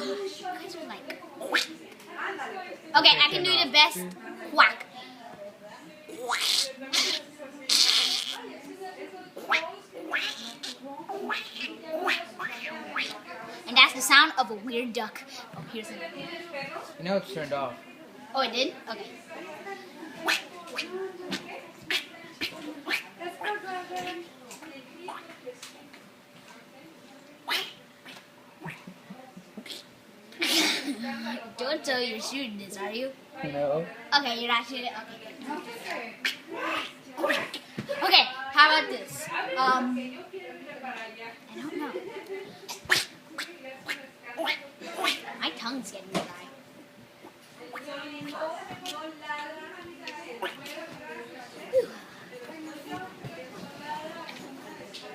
You guys are like. Okay, I can do the best quack. And that's the sound of a weird duck. Oh, here's it. You know it's turned off. Oh, it did? Okay. Don't tell you're shooting this, are you? No. Okay, you're not shooting it? Okay. Okay, how about this? I don't know. My tongue's getting dry.